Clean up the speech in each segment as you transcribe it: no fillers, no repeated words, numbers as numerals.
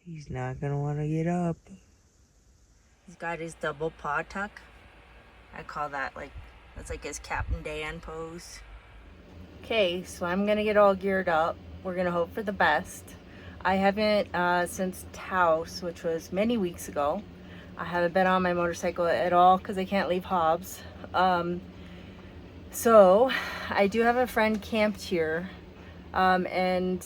He's not gonna want to get up. He's got his double paw tuck. I call that that's like his Captain Dan pose. Okay, so I'm gonna get all geared up. We're gonna hope for the best. I haven't, since Taos, which was many weeks ago, I haven't been on my motorcycle at all because I can't leave Hobbs. So I do have a friend camped here, and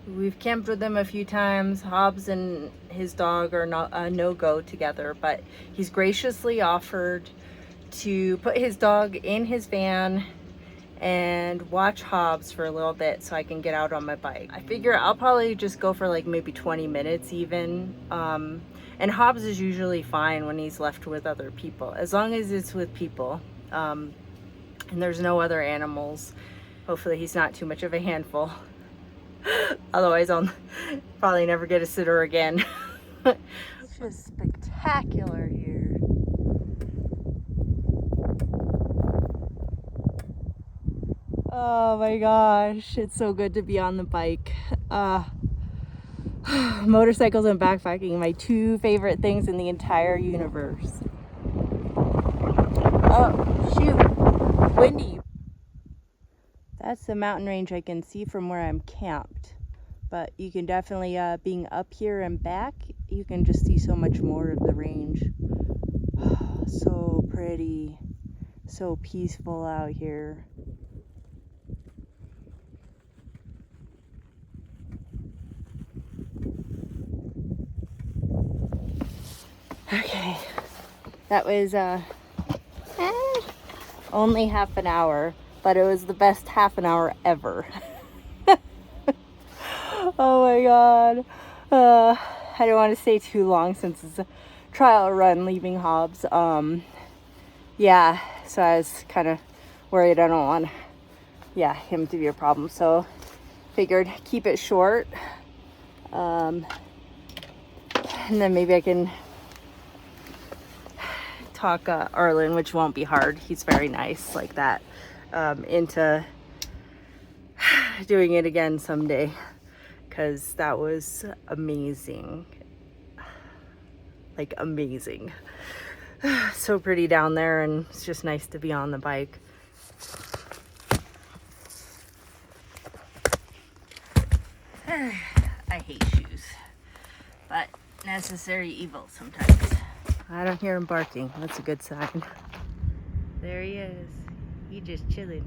we've camped with him a few times. Hobbs and his dog are not a no-go together, but he's graciously offered to put his dog in his van and watch Hobbs for a little bit so I can get out on my bike. I figure I'll probably just go for like maybe 20 minutes even. And Hobbs is usually fine when he's left with other people, as long as it's with people. And there's no other animals. Hopefully he's not too much of a handful. Otherwise I'll probably never get a sitter again. It's just spectacular here. Oh my gosh, it's so good to be on the bike. Motorcycles and backpacking, my two favorite things in the entire universe. Oh, shoot, windy. That's the mountain range I can see from where I'm camped. But you can definitely, being up here and back, you can just see so much more of the range. So pretty, so peaceful out here. Okay, that was only half an hour, but it was the best half an hour ever. Oh my god. I don't want to stay too long since it's a trial run leaving Hobbs. Yeah, so I was kind of worried. I don't want him to be a problem, so figured keep it short. And then maybe I can talk Arlen, which won't be hard. He's very nice like that, into doing it again someday, because that was amazing. Like amazing. So pretty down there, and it's just nice to be on the bike. I hate shoes, but necessary evil sometimes. I don't hear him barking. That's a good sign. There he is. He just chilling.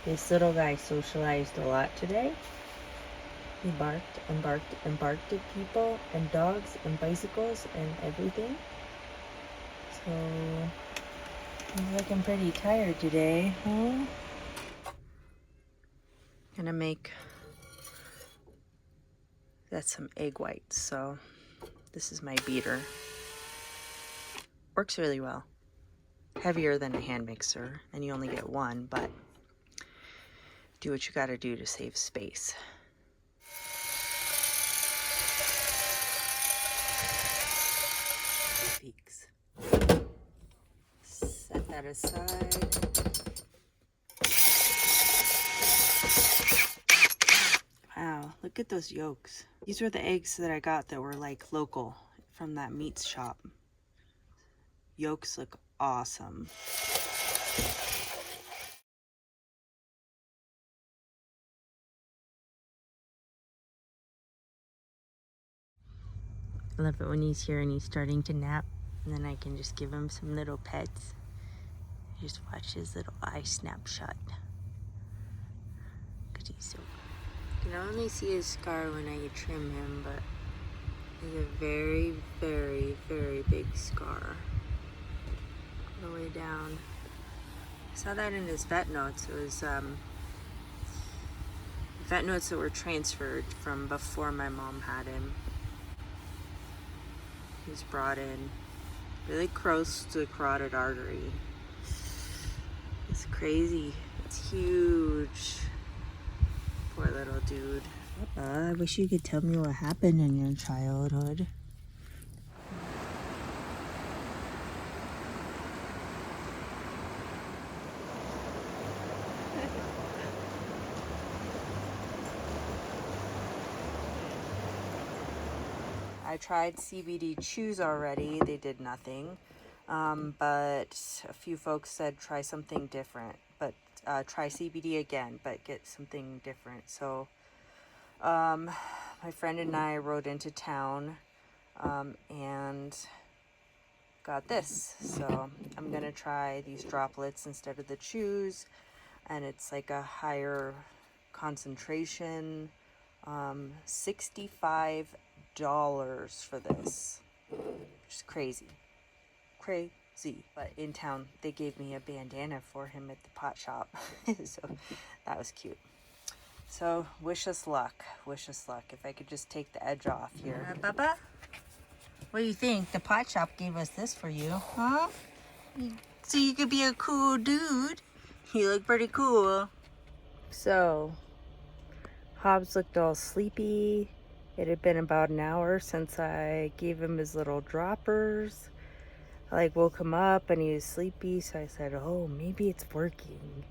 This little guy socialized a lot today. He barked and barked and barked at people and dogs and bicycles and everything. So he's looking pretty tired today, huh? Gonna make, got some egg whites, so this is my beater. Works really well. Heavier than a hand mixer, and you only get one, but do what you gotta do to save space. Peaks. Set that aside. Wow, look at those yolks. These were the eggs that I got that were like local from that meat shop. Yolks look awesome. I love it when he's here and he's starting to nap, and then I can just give him some little pets. Just watch his little eye snapshot. Because he's so good. You can only see his scar when I trim him, but it's a very, very, very big scar. All the way down. I saw that in his vet notes. It was vet notes that were transferred from before my mom had him. He was brought in really close to the carotid artery. It's crazy. It's huge. Poor little dude. I wish you could tell me what happened in your childhood. I tried CBD chews already. They did nothing. But a few folks said try something different. But try CBD again, but get something different. So my friend and I rode into town and got this. So I'm going to try these droplets instead of the chews. And it's like a higher concentration. $65 for this, which is crazy. But in town they gave me a bandana for him at the pot shop. So that was cute. So wish us luck. If I could just take the edge off here. Bubba, what do you think? The pot shop gave us this for you, huh? So you could be a cool dude. You look pretty cool. So Hobbs looked all sleepy. It had been about an hour since I gave him his little droppers. I woke him up and he was sleepy, so I said, oh, maybe it's working.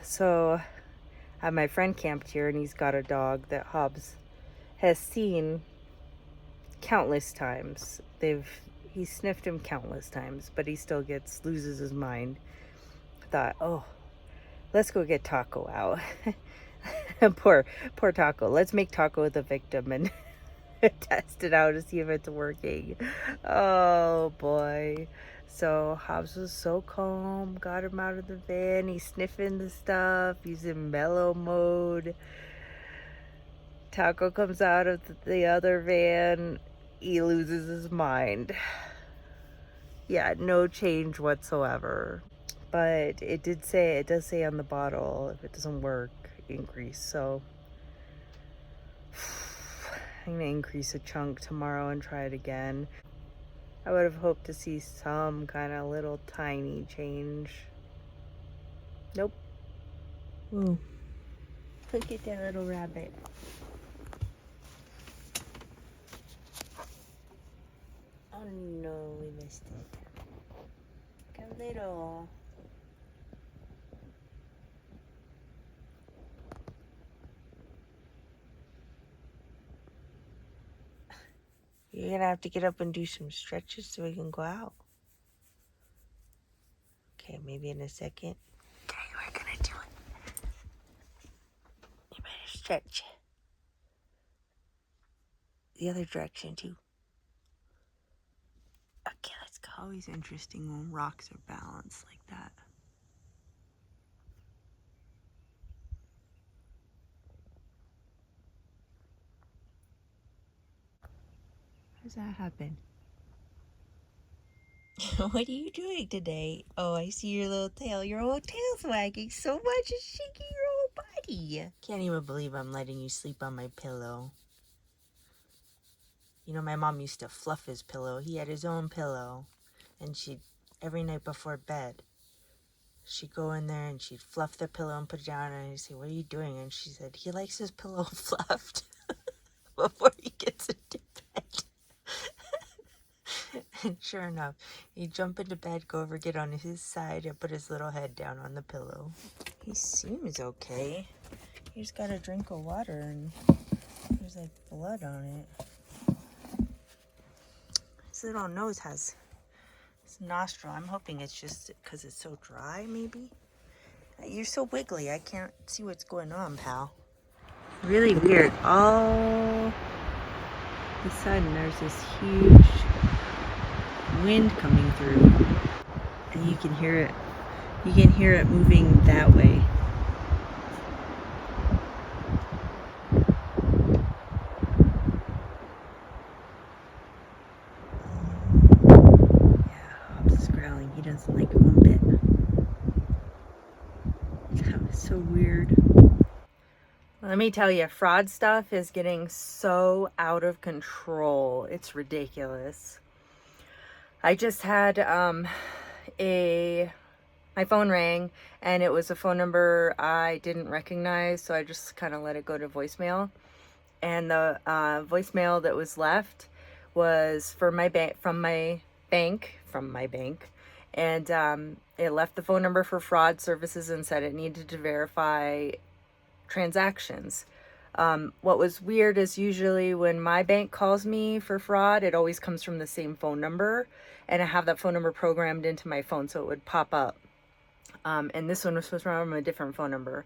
So I have my friend camped here, and he's got a dog that Hobbs has seen countless times. He sniffed him countless times, but he still loses his mind. I thought, oh, let's go get Taco out. poor Taco. Let's make Taco the victim and test it out to see if it's working. Oh boy. So Hobbs was so calm, got him out of the van. He's sniffing the stuff. He's in mellow mode. Taco comes out of the other van. He loses his mind. Yeah, no change whatsoever. But it does say on the bottle, if it doesn't work, increase. So I'm gonna increase a chunk tomorrow and try it again. I would have hoped to see some kind of little tiny change. Nope. Ooh. Look at that little rabbit. Oh no, we missed it. Look how little. You're gonna have to get up and do some stretches so we can go out. Okay, maybe in a second. Okay, we're gonna do it. You better stretch. The other direction too. Okay, let's go. Always interesting when rocks are balanced like that. How does that happen? What are you doing today? Oh, I see your little tail. Your whole tail's wagging so much it's shaking your whole body. Can't even believe I'm letting you sleep on my pillow. You know, my mom used to fluff his pillow. He had his own pillow. And every night before bed, she'd go in there and she'd fluff the pillow and put it down. And I'd say, what are you doing? And she said, he likes his pillow fluffed before he gets into bed. And sure enough, he'd jump into bed, go over, get on his side, and put his little head down on the pillow. He seems okay. He just got a drink of water and there's like blood on it. His little nose has his nostril. I'm hoping it's just because it's so dry, maybe. You're so wiggly. I can't see what's going on, pal. Really weird. All of a sudden, there's this huge wind coming through, and you can hear it. You can hear it moving that way. Yeah, Hobbs is growling. He doesn't like it one bit. That was so weird. Let me tell you, fraud stuff is getting so out of control. It's ridiculous. I just had my phone rang and it was a phone number I didn't recognize, so I just kind of let it go to voicemail. And the voicemail that was left was from my bank, and it left the phone number for fraud services and said it needed to verify transactions. What was weird is usually when my bank calls me for fraud, it always comes from the same phone number, and I have that phone number programmed into my phone so it would pop up. And this one was supposed to from a different phone number.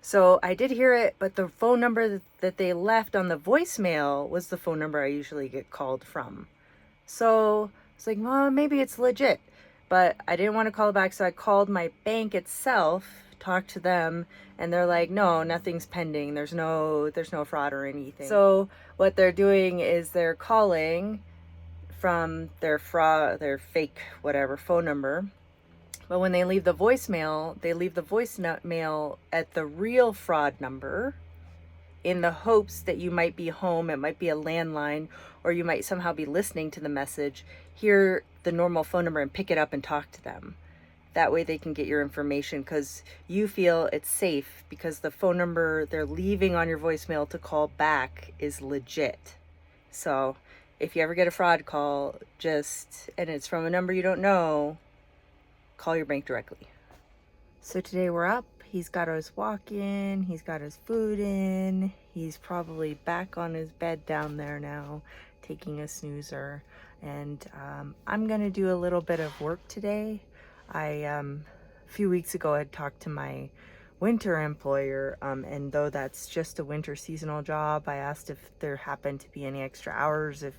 So I did hear it, but the phone number that they left on the voicemail was the phone number I usually get called from. So it's like, well, maybe it's legit. But I didn't want to call back, so I called my bank itself, talked to them, and they're like, no, nothing's pending. There's no fraud or anything. So what they're doing is they're calling from their fake whatever phone number. But when they leave the voicemail, they leave the voicemail at the real fraud number in the hopes that you might be home. It might be a landline, or you might somehow be listening to the message, hear the normal phone number and pick it up and talk to them. That way they can get your information because you feel it's safe because the phone number they're leaving on your voicemail to call back is legit. So if you ever get a fraud call, and it's from a number you don't know, call your bank directly. So today we're up. He's got his walk in, he's got his food in, he's probably back on his bed down there now, taking a snoozer. And I'm gonna do a little bit of work today. A few weeks ago I had talked to my winter employer, and though that's just a winter seasonal job, I asked if there happened to be any extra hours, if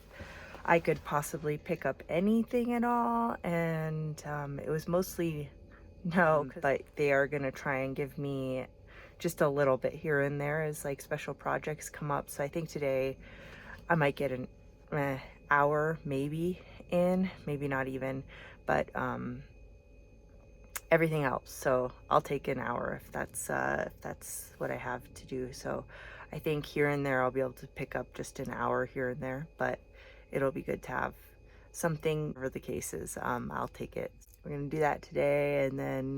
I could possibly pick up anything at all, and it was mostly no, but they are gonna try and give me just a little bit here and there as like special projects come up. So I think today I might get an hour maybe not even, but everything else. So I'll take an hour if that's what I have to do. So I think here and there I'll be able to pick up just an hour here and there, but it'll be good to have something for the cases. I'll take it. We're gonna do that today, and then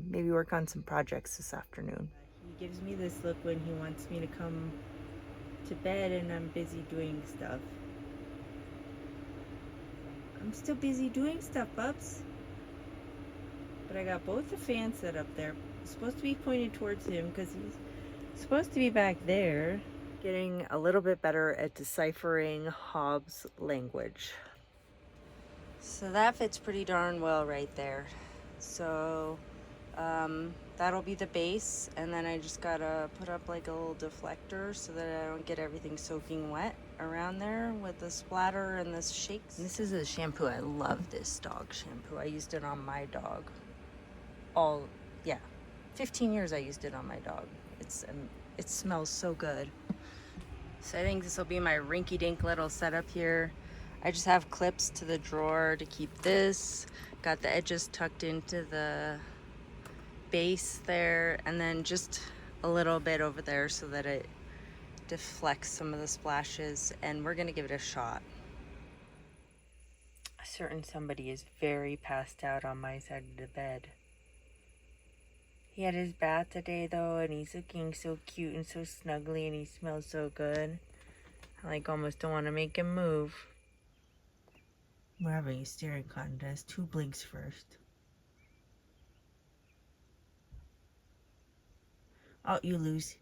maybe work on some projects this afternoon. He gives me this look when he wants me to come to bed and I'm busy doing stuff. I'm still busy doing stuff, Bubs. But I got both the fans set up there. It's supposed to be pointed towards him because he's supposed to be back there. Getting a little bit better at deciphering Hobbes language. So that fits pretty darn well right there. So that'll be the base, and then I just gotta put up like a little deflector so that I don't get everything soaking wet around there with the splatter and this shakes. And this is a shampoo. I love this dog shampoo. I used it on my dog. 15 years I used it on my dog. It smells so good. So I think this will be my rinky-dink little setup here. I just have clips to the drawer to keep this. Got the edges tucked into the base there, and then just a little bit over there so that it deflects some of the splashes, and we're gonna give it a shot. A certain somebody is very passed out on my side of the bed. He had his bath today though, and he's looking so cute and so snuggly, and he smells so good. I like almost don't want to make him move. We're having a staring contest. Who blinks first? Oh, you lose.